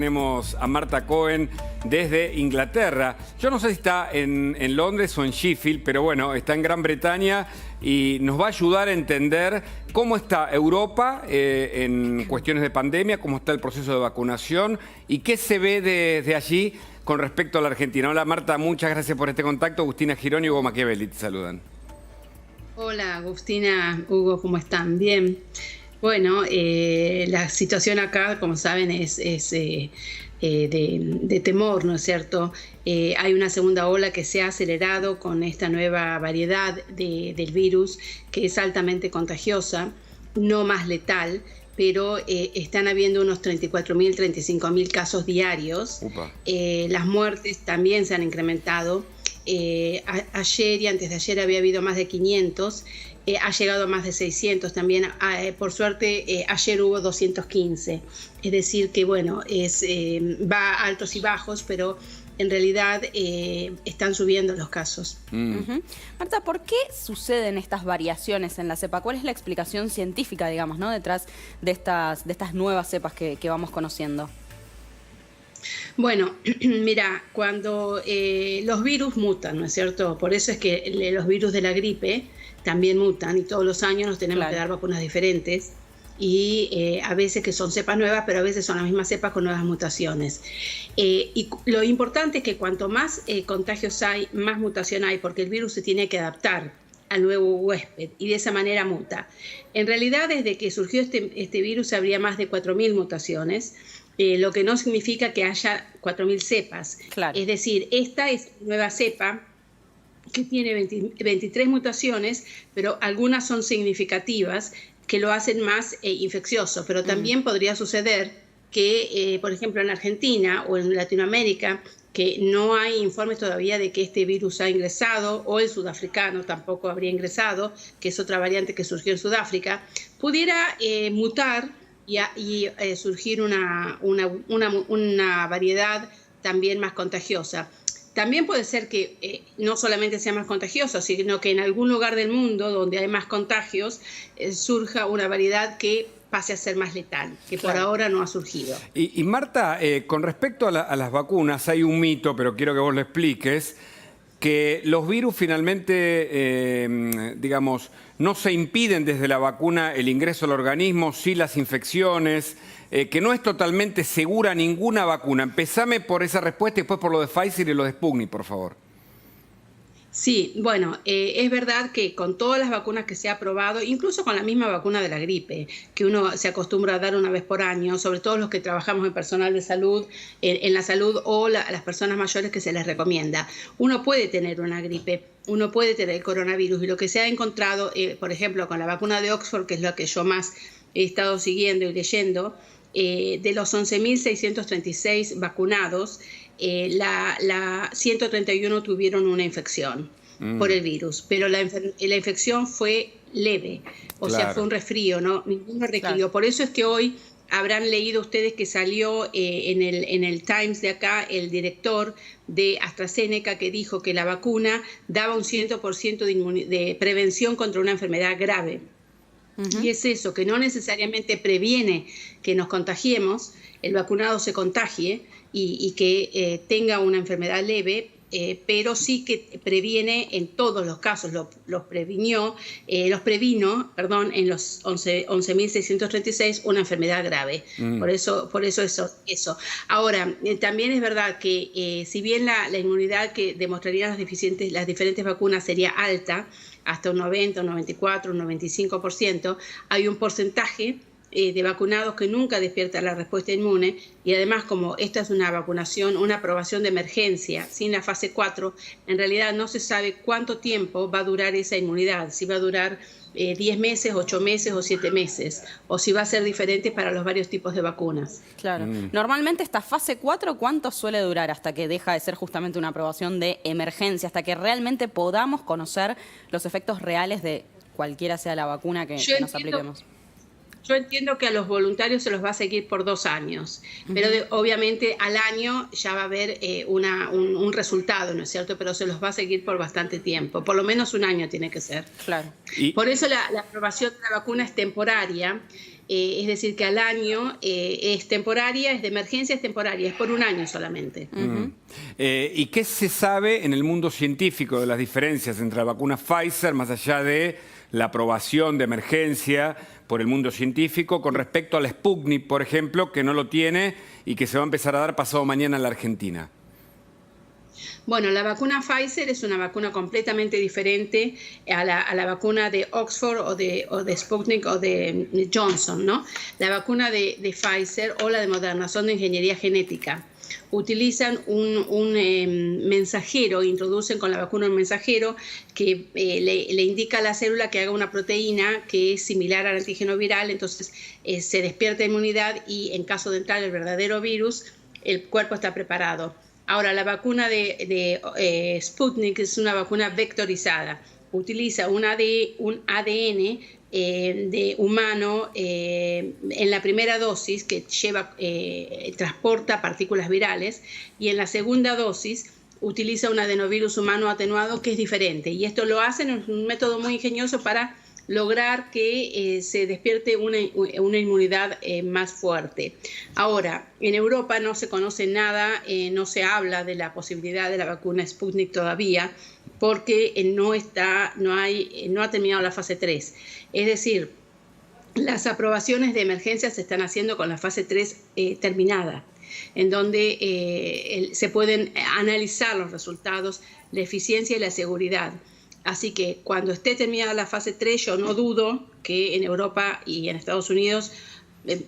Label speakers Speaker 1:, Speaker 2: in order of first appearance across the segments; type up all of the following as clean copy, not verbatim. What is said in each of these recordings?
Speaker 1: Tenemos a Marta Cohen desde Inglaterra. Yo no sé si está en Londres o en Sheffield, pero bueno, está en Gran Bretaña y nos va a ayudar a entender cómo está Europa en cuestiones de pandemia, cómo está el proceso de vacunación y qué se ve desde allí con respecto a la Argentina. Hola Marta, muchas gracias por este contacto. Agustina Girón y Hugo Machiavelli te saludan.
Speaker 2: Hola Agustina, Hugo, ¿cómo están? Bien. Bueno, la situación acá, como saben, es de temor, ¿no es cierto? Hay una segunda ola que se ha acelerado con esta nueva variedad del virus que es altamente contagiosa, no más letal, pero están habiendo unos 34.000, 35.000 casos diarios. Las muertes también se han incrementado. Ayer y antes de ayer había habido más de 500. Ha llegado a más de 600 también. Por suerte, ayer hubo 215. Es decir, que bueno, va a altos y bajos, pero en realidad están subiendo los casos.
Speaker 3: Marta, ¿por qué suceden estas variaciones en la cepa? ¿Cuál es la explicación científica, digamos, ¿no?, detrás de estas nuevas cepas que vamos conociendo?
Speaker 2: Bueno, mira, cuando los virus mutan, ¿no es cierto? Por eso es que los virus de la gripe también mutan y todos los años nos tenemos que dar vacunas diferentes y a veces que son cepas nuevas, pero a veces son las mismas cepas con nuevas mutaciones. Y lo importante es que cuanto más contagios hay, más mutación hay, porque el virus se tiene que adaptar al nuevo huésped y de esa manera muta. En realidad, desde que surgió este virus habría más de 4.000 mutaciones, lo que no significa que haya 4.000 cepas. Es decir, esta es nueva cepa que tiene 23 mutaciones, pero algunas son significativas que lo hacen más infeccioso, pero también podría suceder que, por ejemplo, en Argentina o en Latinoamérica, que no hay informes todavía de que este virus ha ingresado, o el sudafricano tampoco habría ingresado, que es otra variante que surgió en Sudáfrica, pudiera mutar y surgir una variedad también más contagiosa. También puede ser que no solamente sea más contagioso, sino que en algún lugar del mundo donde hay más contagios surja una variedad que pase a ser más letal, que por ahora no ha surgido.
Speaker 1: Y Marta, con respecto a las vacunas, hay un mito, pero quiero que vos lo expliques, que los virus finalmente, digamos, no se impiden desde la vacuna el ingreso al organismo, sí las infecciones, que no es totalmente segura ninguna vacuna. Empezame por esa respuesta y después por lo de Pfizer y lo de Sputnik, por favor.
Speaker 2: Sí, bueno, es verdad que con todas las vacunas que se ha probado, incluso con la misma vacuna de la gripe, que uno se acostumbra a dar una vez por año, sobre todo los que trabajamos en personal de salud, en la salud o las personas mayores que se les recomienda. Uno puede tener una gripe, uno puede tener el coronavirus y lo que se ha encontrado, por ejemplo, con la vacuna de Oxford, que es lo que yo más he estado siguiendo y leyendo, de los 11.636 vacunados, 131 tuvieron una infección por el virus, pero la infección fue leve, sea, fue un resfrío, ¿no? Ninguno requirió. Por eso es que hoy habrán leído ustedes que salió en el Times de acá el director de AstraZeneca que dijo que la vacuna daba un 100% de prevención contra una enfermedad grave. Y es eso, que no necesariamente previene que nos contagiemos, el vacunado se contagie y que tenga una enfermedad leve, pero sí que previene en todos los casos, los previno, en los 11.636 una enfermedad grave. Por eso eso. Ahora, también es verdad que si bien la inmunidad que demostrarían las diferentes vacunas sería alta, hasta un 90, un 94, un 95%, hay un porcentaje de vacunados que nunca despierta la respuesta inmune y además como esta es una vacunación, una aprobación de emergencia sin la fase 4, en realidad no se sabe cuánto tiempo va a durar esa inmunidad, si va a durar 10 meses, 8 meses o 7 meses, o si va a ser diferente para los varios tipos de vacunas.
Speaker 3: Claro. Normalmente esta fase 4, ¿cuánto suele durar hasta que deja de ser justamente una aprobación de emergencia, hasta que realmente podamos conocer los efectos reales de cualquiera sea la vacuna que nos apliquemos?
Speaker 2: Yo entiendo que a los voluntarios se los va a seguir por 2 años, pero obviamente al año ya va a haber un resultado, ¿no es cierto? Pero se los va a seguir por bastante tiempo, por lo menos 1 año tiene que ser.
Speaker 3: Claro.
Speaker 2: Por eso la aprobación de la vacuna es temporaria, es decir, que al año es temporaria, es de emergencia, es temporaria, es por 1 año solamente.
Speaker 1: ¿Y qué se sabe en el mundo científico de las diferencias entre la vacuna Pfizer, más allá de la aprobación de emergencia por el mundo científico, con respecto a la Sputnik, por ejemplo, que no lo tiene y que se va a empezar a dar pasado mañana en la Argentina?
Speaker 2: Bueno, la vacuna Pfizer es una vacuna completamente diferente a la vacuna de Oxford o de Sputnik o de Johnson, ¿no? La vacuna de Pfizer o la de Moderna son de ingeniería genética. Utilizan un mensajero, introducen con la vacuna un mensajero que le indica a la célula que haga una proteína que es similar al antígeno viral, entonces se despierta inmunidad y en caso de entrar el verdadero virus, el cuerpo está preparado. Ahora, la vacuna de Sputnik es una vacuna vectorizada. Utiliza un ADN de humano en la primera dosis que transporta partículas virales y en la segunda dosis utiliza un adenovirus humano atenuado que es diferente. Y esto lo hacen en un método muy ingenioso para lograr que se despierte una inmunidad más fuerte. Ahora, en Europa no se conoce nada, no se habla de la posibilidad de la vacuna Sputnik todavía, porque no ha terminado la fase 3. Es decir, las aprobaciones de emergencia se están haciendo con la fase 3 terminada, en donde se pueden analizar los resultados, la eficiencia y la seguridad. Así que cuando esté terminada la fase 3, yo no dudo que en Europa y en Estados Unidos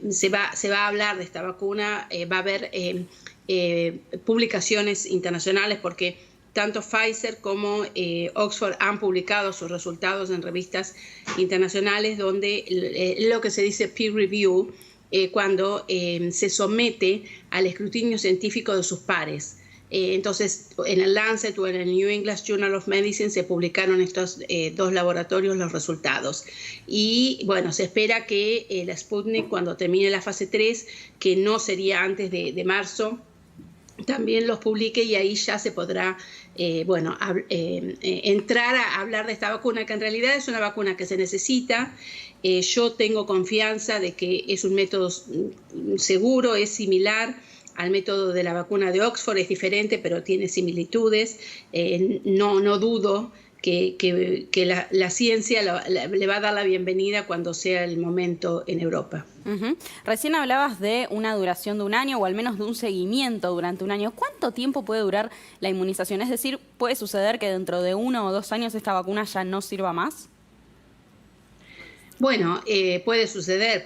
Speaker 2: se va a hablar de esta vacuna, va a haber publicaciones internacionales porque tanto Pfizer como Oxford han publicado sus resultados en revistas internacionales donde lo que se dice peer review, cuando se somete al escrutinio científico de sus pares. Entonces, en el Lancet o en el New England Journal of Medicine se publicaron estos 2 laboratorios los resultados. Y bueno, se espera que la Sputnik, cuando termine la fase 3, que no sería antes de marzo, también los publique y ahí ya se podrá entrar a hablar de esta vacuna, que en realidad es una vacuna que se necesita. Yo tengo confianza de que es un método seguro, es similar al método de la vacuna de Oxford, es diferente, pero tiene similitudes. No dudo que la ciencia le va a dar la bienvenida cuando sea el momento en Europa.
Speaker 3: Recién hablabas de una duración de 1 año o al menos de un seguimiento durante 1 año. ¿Cuánto tiempo puede durar la inmunización? Es decir, ¿puede suceder que dentro de 1 o 2 años esta vacuna ya no sirva más?
Speaker 2: Bueno, puede suceder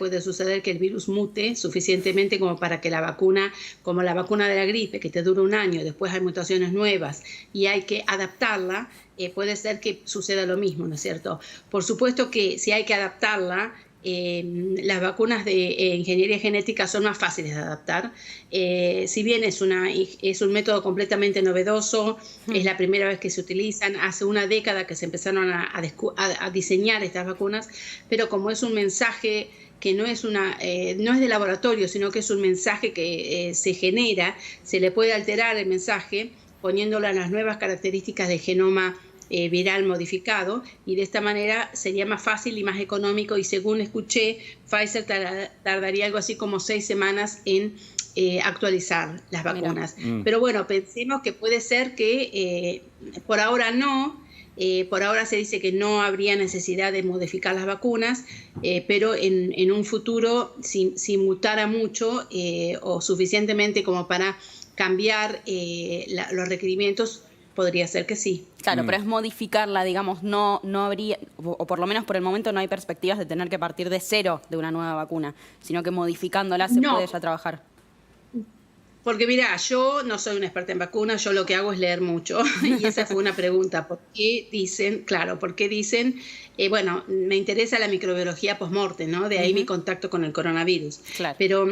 Speaker 2: que el virus mute suficientemente como para que la vacuna, como la vacuna de la gripe, que te dura 1 año, después hay mutaciones nuevas y hay que adaptarla, puede ser que suceda lo mismo, ¿no es cierto? Por supuesto que si hay que adaptarla, las vacunas de ingeniería genética son más fáciles de adaptar. Si bien es un método completamente novedoso, es la primera vez que se utilizan, hace 1 década que se empezaron a diseñar estas vacunas, pero como es un mensaje que no es de laboratorio, sino que es un mensaje que se genera, se le puede alterar el mensaje poniéndolo a las nuevas características del genoma viral modificado, y de esta manera sería más fácil y más económico, y según escuché, Pfizer tardaría algo así como 6 semanas en actualizar las vacunas. Pero bueno, pensemos que puede ser que por ahora no, por ahora se dice que no habría necesidad de modificar las vacunas, pero en un futuro, si mutara mucho o suficientemente como para cambiar los requerimientos, podría ser que sí.
Speaker 3: Claro, pero es modificarla, digamos, no habría, o por lo menos por el momento no hay perspectivas de tener que partir de cero de una nueva vacuna, sino que modificándola se puede ya trabajar.
Speaker 2: Porque mira, yo no soy una experta en vacunas, yo lo que hago es leer mucho. Y esa fue una pregunta. ¿Por qué dicen? Claro, ¿por qué dicen? Bueno, me interesa la microbiología post-mortem, ¿no? De ahí mi contacto con el coronavirus. Claro. Pero,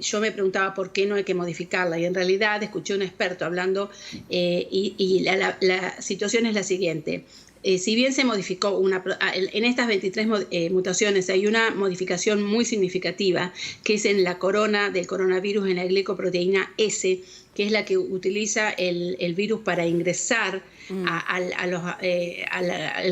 Speaker 2: yo me preguntaba por qué no hay que modificarla. Y en realidad escuché a un experto hablando y la situación es la siguiente. si bien se modificó en estas 23 mutaciones hay una modificación muy significativa, que es en la corona del coronavirus, en la glicoproteína S, que es la que utiliza el virus para ingresar al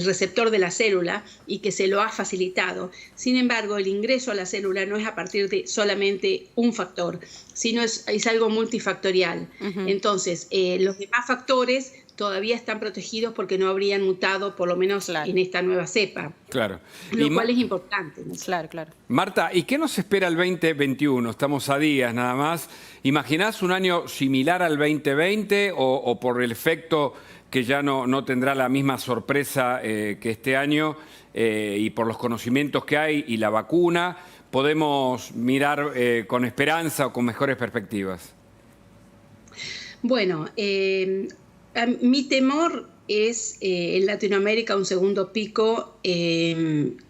Speaker 2: receptor de la célula y que se lo ha facilitado. Sin embargo, el ingreso a la célula no es a partir de solamente un factor, sino es algo multifactorial. Entonces, los demás factores todavía están protegidos porque no habrían mutado, por lo menos en esta nueva cepa.
Speaker 1: Claro.
Speaker 2: Lo cual es importante, ¿no?
Speaker 3: Claro, claro.
Speaker 1: Marta, ¿y qué nos espera el 2021? Estamos a días nada más. ¿Imaginás un año similar al 2020 o por el efecto que ya no tendrá la misma sorpresa que este año y por los conocimientos que hay y la vacuna, podemos mirar con esperanza o con mejores perspectivas?
Speaker 2: Bueno, mi temor es en Latinoamérica un segundo pico,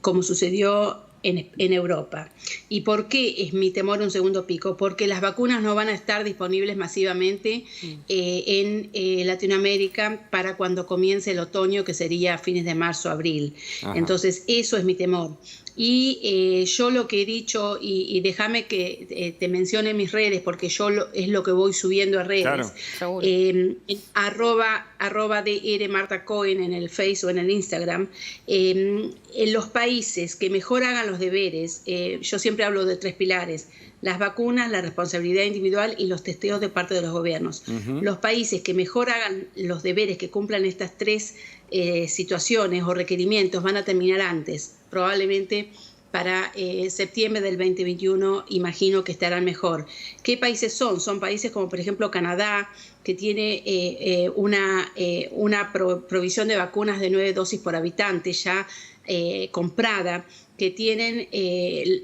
Speaker 2: como sucedió en Europa. ¿Y por qué es mi temor un segundo pico? Porque las vacunas no van a estar disponibles masivamente en Latinoamérica para cuando comience el otoño, que sería a fines de marzo, abril. Ajá. Entonces, eso es mi temor. Y yo lo que he dicho, y déjame que te mencione mis redes, porque yo es lo que voy subiendo a redes. Claro, arroba DR Marta Cohen en el Facebook o en el Instagram. En los países que mejor hagan los deberes, yo siempre hablo de 3 pilares: las vacunas, la responsabilidad individual y los testeos de parte de los gobiernos. Los países que mejor hagan los deberes, que cumplan estas 3 situaciones o requerimientos, van a terminar antes. Probablemente para septiembre del 2021 imagino que estarán mejor. ¿Qué países son? Son países como por ejemplo Canadá, que tiene una provisión de vacunas de 9 dosis por habitante ya comprada, que tienen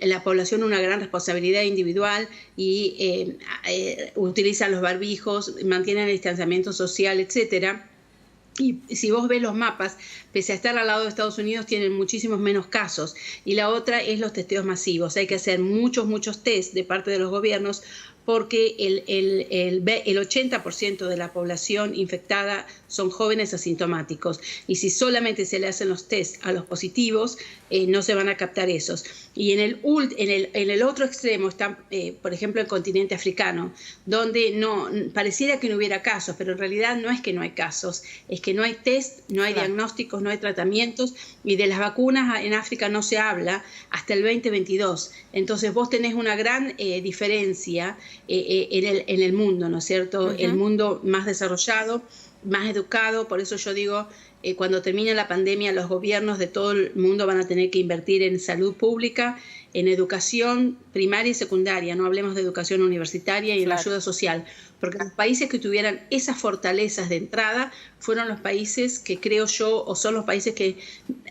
Speaker 2: la población una gran responsabilidad individual y utilizan los barbijos, mantienen el distanciamiento social, etcétera. Y si vos ves los mapas, pese a estar al lado de Estados Unidos, tienen muchísimos menos casos. Y la otra es los testeos masivos. Hay que hacer muchos test de parte de los gobiernos, porque el 80% de la población infectada son jóvenes asintomáticos. Y si solamente se le hacen los test a los positivos, no se van a captar esos. Y en el otro extremo está, por ejemplo, el continente africano, donde pareciera que no hubiera casos, pero en realidad no es que no hay casos, es que no hay test, no hay diagnósticos, no hay tratamientos, y de las vacunas en África no se habla hasta el 2022. Entonces vos tenés una gran diferencia en el mundo, ¿no es cierto? El mundo más desarrollado, más educado. Por eso yo digo, cuando termine la pandemia, los gobiernos de todo el mundo van a tener que invertir en salud pública, en educación primaria y secundaria, no hablemos de educación universitaria, y en la ayuda social, porque los países que tuvieran esas fortalezas de entrada fueron los países que creo yo, o son los países que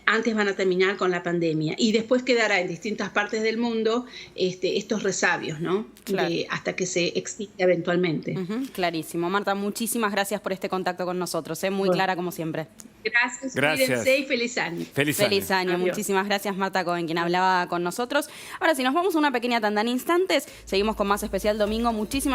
Speaker 2: antes van a terminar con la pandemia, y después quedará en distintas partes del mundo estos resabios, ¿no? Claro. Hasta que se extinga eventualmente.
Speaker 3: Clarísimo. Marta, muchísimas gracias por este contacto con nosotros, muy clara como siempre.
Speaker 2: Gracias. Cuídense y feliz año.
Speaker 3: Feliz año. Adiós. Muchísimas gracias, Marta Cohen, quien hablaba con nosotros. Ahora, si nos vamos a una pequeña tanda en instantes, seguimos con más Especial Domingo. Muchísimas